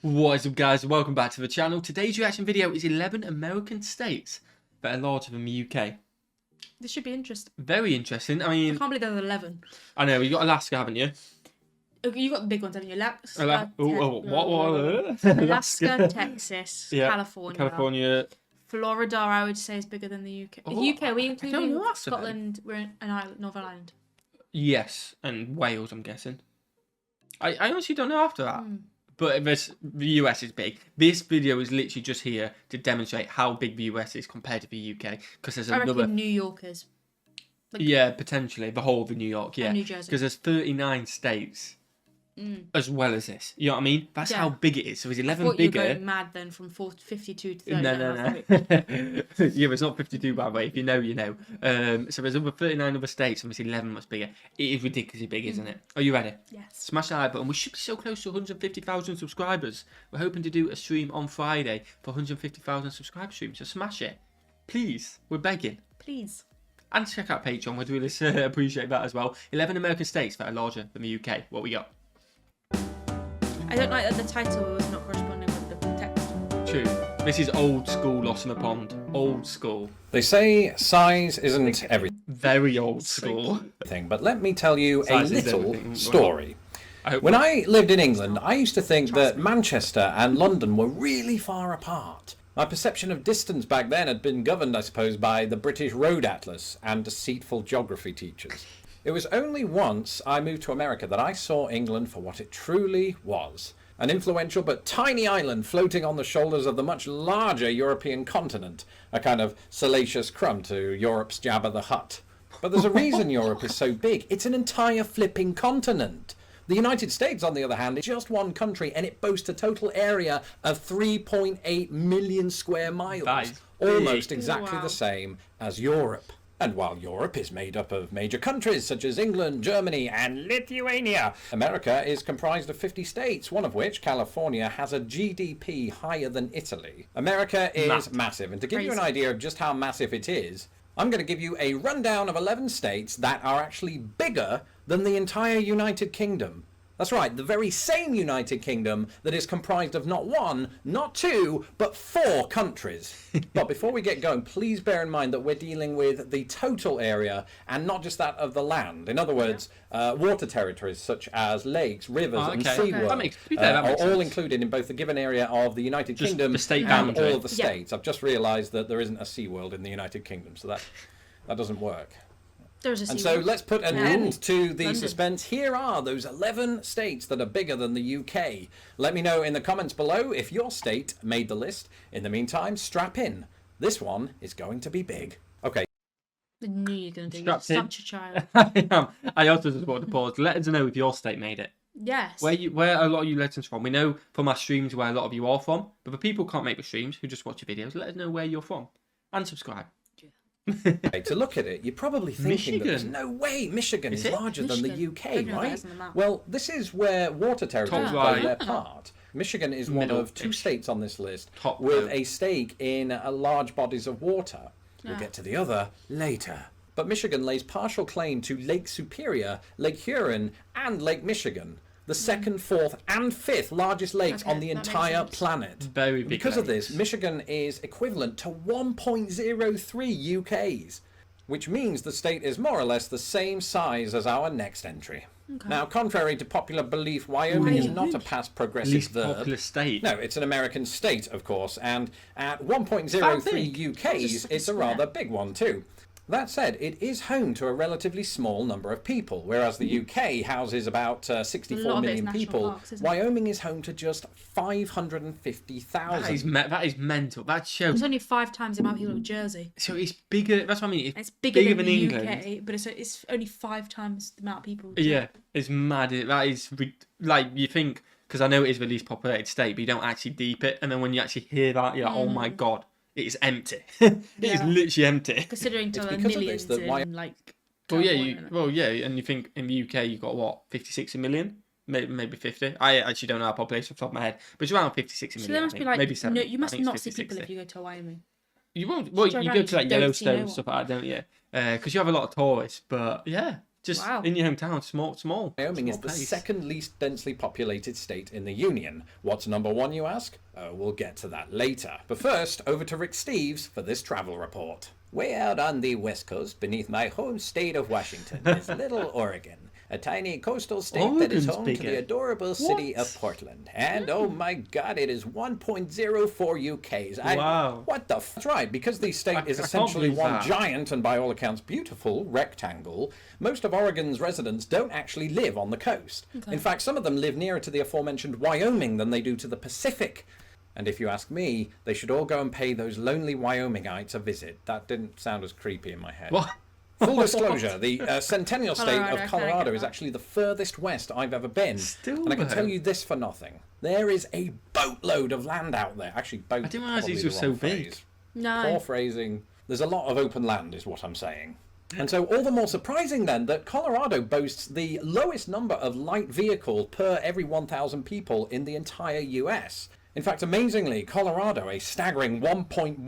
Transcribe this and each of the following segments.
What is up, guys? Welcome back to the channel. Today's reaction video is 11 American states that are larger than the UK. This should be interesting. Very interesting. I mean, I can't believe there's 11. I know, you got Alaska, haven't you? Okay, you got the big ones, haven't you? What? Alaska, Texas, Yeah. California. Florida, I would say, is bigger than the UK. Oh, The UK, are we I don't including know after Scotland? We're in an island, Northern Ireland. Yes, and Wales, I'm guessing. I honestly don't know after that. But the US is big. This video is literally just here to demonstrate how big the US is compared to the UK. Because there's I another... reckon New Yorkers. Like, yeah, potentially. The whole of New York, yeah. And New Jersey. Because there's 39 states as well as this. You know what I mean? That's how big it is. So it's 11 bigger. You were going mad then from 52 to 30. No. Yeah, it's not 52 by the way. If you know, you know. So there's over 39 other states and it's 11 much bigger. It is ridiculously big, isn't it? Are you ready? Yes. Smash that like button. We should be so close to 150,000 subscribers. We're hoping to do a stream on Friday for 150,000 subscriber stream. So smash it. Please. We're begging. Please. And check out Patreon. We'd really appreciate that as well. 11 American states that are larger than the UK. What we got? I don't like that the title was not corresponding with the text. True. This is old school Lost in the Pond. Old school. They say size isn't everything, Very old school. but let me tell you a Size is little everything. story. When I lived in England, I used to think that Manchester and London were really far apart. My perception of distance back then had been governed, I suppose, by the British Road Atlas and deceitful geography teachers. It was only once I moved to America that I saw England for what it truly was. An influential but tiny island floating on the shoulders of the much larger European continent. A kind of salacious crumb to Europe's Jabba the Hutt. But there's a reason Europe is so big. It's an entire flipping continent. The United States, on the other hand, is just one country and it boasts a total area of 3.8 million square miles. Almost exactly the same as Europe. And while Europe is made up of major countries such as England, Germany and Lithuania, America is comprised of 50 states, one of which, California, has a GDP higher than Italy. America is massive, and to give you an idea of just how massive it is, I'm going to give you a rundown of 11 states that are actually bigger than the entire United Kingdom. That's right, the very same United Kingdom that is comprised of not one, not two, but 4 countries. But before we get going, please bear in mind that we're dealing with the total area and not just that of the land. In other words, water territories such as lakes, rivers and seaworld are all included in both the given area of the United Kingdom and all of the states. I've just realised that there isn't a seaworld in the United Kingdom, so that doesn't work. And so let's put an end to the suspense. Here are those 11 states that are bigger than the UK. Let me know in the comments below if your state made the list. In the meantime, strap in. This one is going to be big. Okay. I knew you were going to do it. Such a child. I am. I also just want to pause. Let us know if your state made it. Yes. Where a lot of you lessons from. We know from our streams where a lot of you are from. But the people who can't make the streams, who just watch your videos, let us know where you're from. And subscribe. To look at it, you're probably thinking that there's no way Michigan is larger than the UK, right? Well, this is where water territories play their part. Michigan is one of 2 states on this list with a stake in large bodies of water. We'll get to the other later. But Michigan lays partial claim to Lake Superior, Lake Huron, and Lake Michigan. The 2nd, 4th, and 5th largest lakes on the entire planet. Very big. Because of this, Michigan is equivalent to 1.03 UKs, which means the state is more or less the same size as our next entry. Now, contrary to popular belief, Wyoming is not a past progressive verb. Popular state. No, it's an American state, of course, and at 1.03 UKs, it's a rather big one too. That said, it is home to a relatively small number of people, whereas the UK houses about 64 million people. Wyoming is home to just 550,000. That is mental. That shows. It's only 5 times the amount of people of Jersey. So it's bigger. That's what I mean. It's bigger than the England. UK, but it's only 5 times the amount of people. Yeah, it's mad. That is like you think, because I know it is the least populated state, but you don't actually deep it, and then when you actually hear that, you're like, oh my god. It is empty. It is literally empty. Considering to the millions in like. Well, yeah, and you think in the UK you've got what 50-60 million, maybe 50. I actually don't know our population off the top of my head, but it's around 50-60 million. So there must be like maybe 70. No, you must not 50, see people 60. if you go to Wyoming. You won't. Well, you go to like Yellowstone and stuff like that, don't you? Because you have a lot of tourists. But yeah, Just Wow. in your hometown, small. Wyoming is small the place. second least densely populated state in the Union. What's number one, you ask? Oh, we'll get to that later. But first, over to Rick Steves for this travel report. Way out on the west coast, beneath my home state of Washington, is Little Oregon. A tiny coastal state that is Oregon's home bigger. to the adorable city What? of Portland. And oh my god, it is 1.04 UKs. Wow. What the That's right, because the state is I can't essentially believe one that. giant and by all accounts beautiful rectangle, most of Oregon's residents don't actually live on the coast. In fact, some of them live nearer to the aforementioned Wyoming than they do to the Pacific. And if you ask me, they should all go and pay those lonely Wyomingites a visit. That didn't sound as creepy in my head. What? Full disclosure, the centennial state Colorado, of I Colorado get is that. actually the furthest west I've ever been. Still, and I can though. tell you this for nothing. There is a boatload of land out there. Actually, boat I didn't realise probably these the were so wrong big. phrase. No. Poor phrasing. There's a lot of open land is what I'm saying. And so all the more surprising then that Colorado boasts the lowest number of light vehicles per every 1,000 people in the entire US. In fact, amazingly, Colorado, a staggering 1.11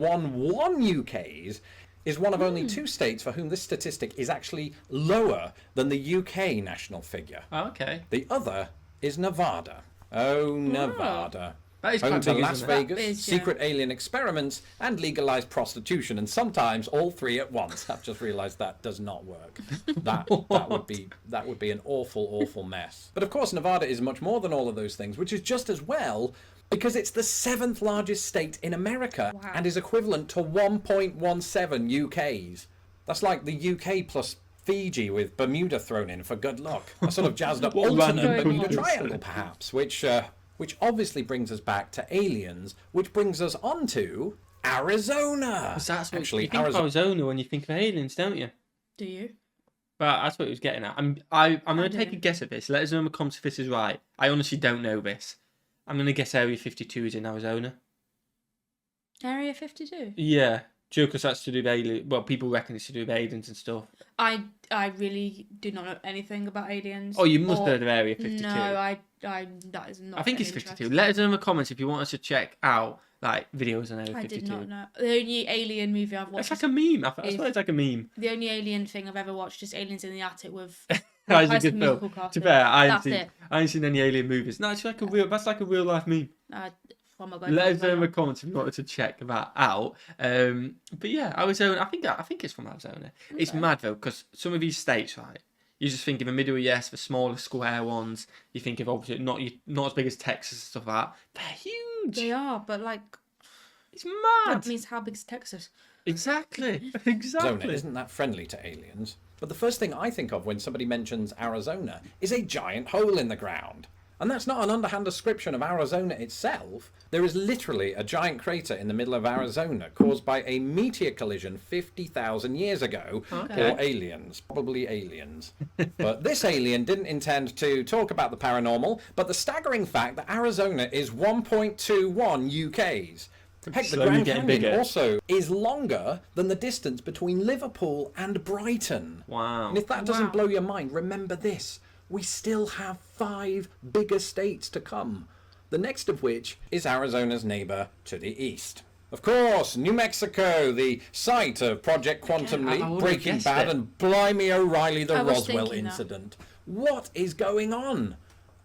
UKs, is one of only two states for whom this statistic is actually lower than the UK national figure. Oh, okay. The other is Nevada. Oh, Nevada. That is Home quite to big, Las isn't it? Vegas, That is, yeah. secret alien experiments, and legalized prostitution, and sometimes all three at once. I've just realised that does not work. That would be an awful mess. But of course, Nevada is much more than all of those things, which is just as well because it's the 7th largest state in America Wow. and is equivalent to 1.17 UKs. That's like the UK plus Fiji with Bermuda thrown in for good luck. A sort of jazzed up What alternate random Bermuda countries. Triangle, perhaps, which obviously brings us back to aliens, which brings us on to Arizona. 'Cause that's what Actually, you think of Arizona when you think of aliens, don't you? Do you? But that's what he was getting at. I'm going to take a didn't. guess at this. Let us know in the comments if this is right. I honestly don't know this. I'm going to guess Area 52 is in Arizona. Area 52? Yeah. Sure, because that's to do with aliens. Well, people reckon it's to do with aliens and stuff. I really do not know anything about aliens. Oh, you must or- have heard of Area 52. No, that is not. I think an it's 52. interest. Let us know in the comments if you want us to check out like videos on Area I 52. did not know. The only alien movie I've watched. It's like a meme. I swear it's like a meme. The only alien thing I've ever watched is Aliens in the Attic with. That is High a good School film. Musical cast To be in it. fair, I That's ain't seen any alien movies. No, it's like a real. That's like a real life meme. Oh my god. Let us know in the comments if you wanted to check that out. But yeah, Arizona. I think it's from Arizona. It's Okay. mad though because some of these states, right? You just think of the middle, yes, the smaller square ones. You think of obviously not as big as Texas and stuff like that. They're huge. They are, but like It's mad. that means how big's Texas? Exactly. Arizona Exactly. isn't that friendly to aliens. But the first thing I think of when somebody mentions Arizona is a giant hole in the ground. And that's not an underhand description of Arizona itself. There is literally a giant crater in the middle of Arizona caused by a meteor collision 50,000 years ago. Okay. Or aliens. Probably aliens. But this alien didn't intend to talk about the paranormal, but the staggering fact that Arizona is 1.21 UKs. Heck, the Slowly Grand getting Canyon bigger. also is longer than the distance between Liverpool and Brighton. Wow. And if that doesn't Wow. blow your mind, remember this. We still have 5 bigger states to come. The next of which is Arizona's neighbour to the east. Of course, New Mexico, the site of Project Quantum I Leap, would've Breaking guessed Bad, it. and Blimey O'Reilly, the I was Roswell thinking that. incident. What is going on?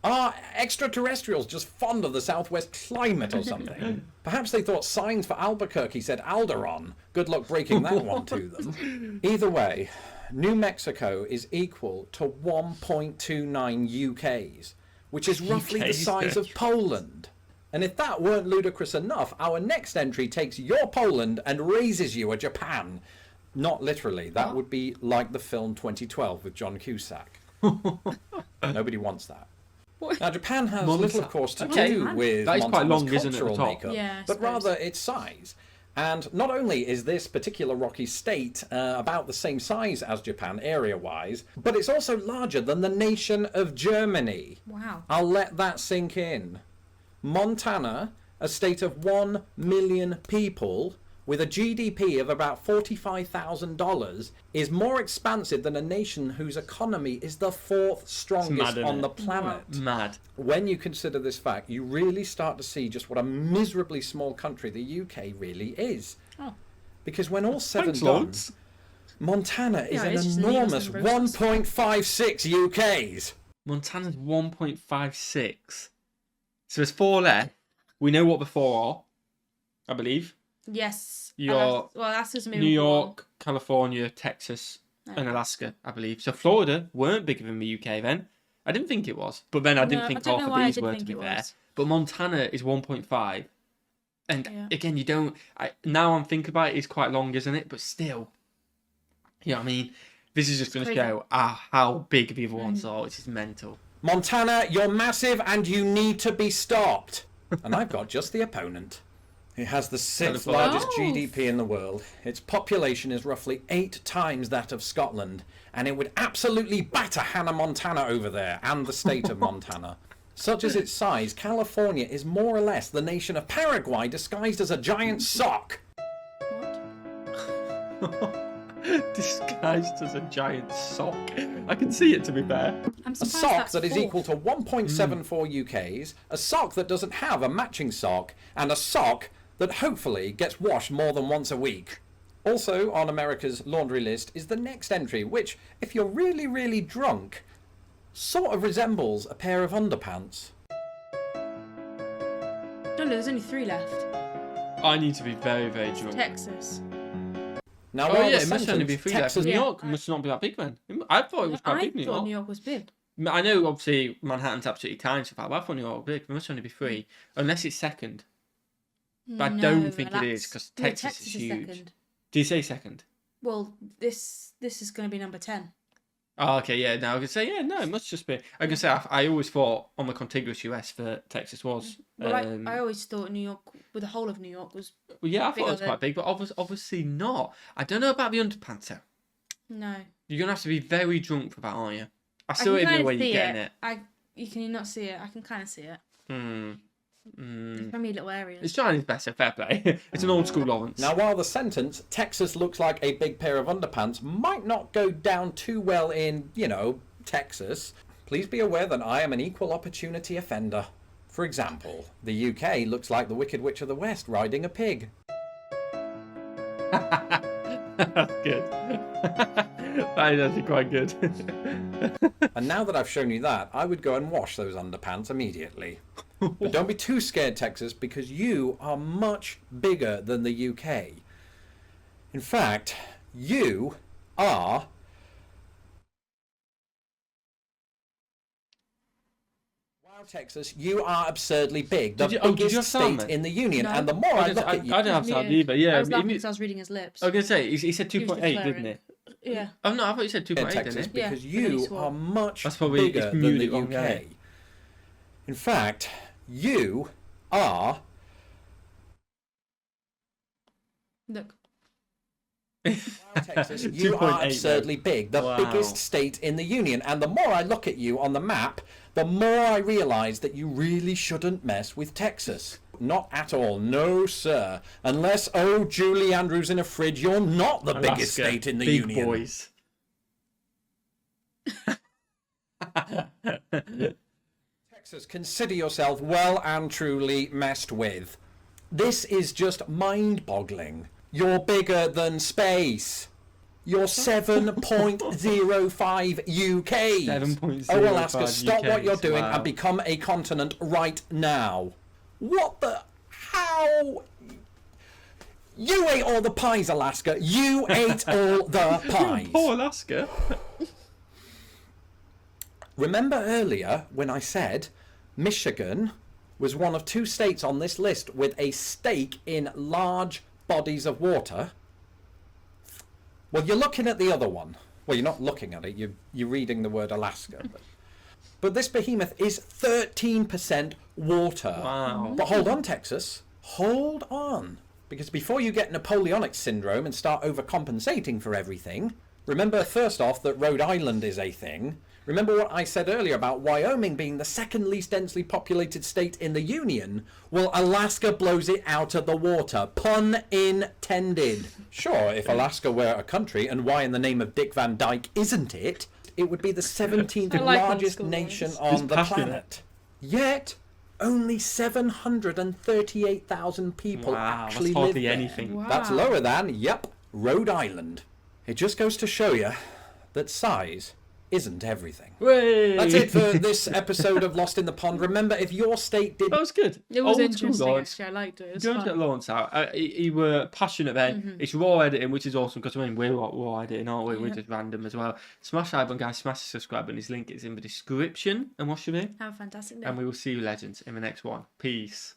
Are extraterrestrials just fond of the southwest climate or something? Perhaps they thought signs for Albuquerque said Alderaan. Good luck breaking that one to them. Either way, New Mexico is equal to 1.29 UKs, which is roughly the UKs, size yeah. of Poland. And if that weren't ludicrous enough, our next entry takes your Poland and raises you a Japan. Not literally. That would be like the film 2012 with John Cusack. Nobody wants that. What? Now, Japan has Montana. little, of course, to Okay. do with That is quite Montana's long, isn't it, at the cultural top? makeup, Yeah, I but suppose. rather its size. And not only is this particular rocky state about the same size as Japan area-wise, but it's also larger than the nation of Germany. Wow. I'll let that sink in. Montana, a state of 1 million people, with a GDP of about $45,000, is more expansive than a nation whose economy is the 4th strongest isn't on it? the planet. Mad. When you consider this fact, you really start to see just what a miserably small country the UK really is. Oh. Because when all's said Thanks, and done, Lawrence. Montana is Yeah, it's an just illegal enormous in Brussels. 1.56 UKs. Montana's 1.56. So there's 4 left. We know what the 4 are, I believe. Yes. Well, Alaska's maybe New York, California, Texas, and Okay. Alaska, I believe. So Florida weren't bigger than the UK then. I didn't think it was. But then I didn't think half of these were, to be fair. But Montana is 1.5. And again, you don't... now I'm thinking about it, it's quite long, isn't it? But still, you know what I mean? This is just going to show how big the other ones are, which is mental. Montana, you're massive and you need to be stopped. And I've got just the opponent. It has the 6th largest GDP in the world. Its population is roughly 8 times that of Scotland. And it would absolutely batter Hannah Montana over there and the state of Montana. Such as its size, California is more or less the nation of Paraguay disguised as a giant sock. What? Disguised as a giant sock. I can see it, to be fair. I'm A surprised sock that's that is 4. equal to 1.74 UKs, a sock that doesn't have a matching sock, and a sock that hopefully gets washed more than once a week. Also on America's laundry list is the next entry, which, if you're really, really drunk, sort of resembles a pair of underpants. No, there's only 3 left. I need to be very, very drunk. Texas. Now, Oh while yeah, the it must only be 3 left. Texas, New York must not be that big then. I thought it was quite big, New I thought York. New York was big. I know, obviously, Manhattan's absolutely tiny, so far, but I thought New York was big. There must only be 3. Unless it's second. But I don't think it is, because Texas is huge. Second. Do you say second? Well, this is going to be number 10. Oh, okay, yeah. No, I could say, yeah, no, it must just be. I can say, I always thought on the contiguous US that Texas was. Well, I always thought New York, with the whole of New York, was. Well, yeah, I thought it was bigger quite big, but obviously not. I don't know about the underpants, though. No. You're going to have to be very drunk for that, aren't you? I still can don't know kinda where you're see getting it. Can you not see it? I can kind of see it. It's From me little areas. It's trying his best, so fair play. It's an old school Lawrence. Now, while the sentence, Texas looks like a big pair of underpants, might not go down too well in, Texas, please be aware that I am an equal opportunity offender. For example, the UK looks like the Wicked Witch of the West riding a pig. That's good. That is actually quite good. And now that I've shown you that, I would go and wash those underpants immediately. But don't be too scared, Texas, because you are much bigger than the UK. In fact, you are... Wow, Texas, you are absurdly big. The biggest state in the Union. No. And the more I look at you... I don't have sound either, yeah. I was laughing because I was reading his lips. I was going to say, he said 2.8, declaring. didn't it? Yeah. Oh, no, I thought you said 2.8, Texas, didn't it? because Yeah, but then he you swore. are much That's probably- bigger it's than the muted on UK. there. In fact, you are... Look. Wow, Texas, you 2.8 are absurdly big, the Wow. biggest state in the Union. And the more I look at you on the map, the more I realise that you really shouldn't mess with Texas. Not at all. No, sir. Unless, Julie Andrews in a fridge, you're not the biggest Alaska, state in the big Union. boys. Texas, consider yourself well and truly messed with. This is just mind-boggling. You're bigger than space. You're 7.05 UKs. 7.05 Oh, Alaska, stop what you're UKs, doing wow. and become a continent right now. What the... How... You ate all the pies, Alaska. You ate all the pies. Poor Alaska. Remember earlier when I said Michigan was one of 2 states on this list with a stake in large bodies of water? Well, you're looking at the other one. Well, you're not looking at it. You're reading the word Alaska. But this behemoth is 13% water. Wow. But hold on, Texas. Hold on. Because before you get Napoleonic syndrome and start overcompensating for everything, remember first off that Rhode Island is a thing. Remember what I said earlier about Wyoming being the 2nd least densely populated state in the Union? Well, Alaska blows it out of the water. Pun intended. Sure, if Alaska were a country, and why in the name of Dick Van Dyke isn't it, it would be the 17th I like largest old school nation ones. on He's the passionate. planet. Yet, only 738,000 people Wow, actually that's hardly live there. anything. Wow. That's lower than, Rhode Island. It just goes to show you that size isn't everything. Way! That's it for this episode of Lost in the Pond. Remember, if your state did... That was good. It was Old school interesting, Lawrence. actually. I liked it. It was Go and fun. check Lawrence out. He were passionate then. It's raw editing, which is awesome because we're raw editing, aren't we? We're just random as well. Smash that button, guys. Smash the subscribe button. His link is in the description. And what's your name? Have a fantastic day. And we will see you, legends, in the next one. Peace.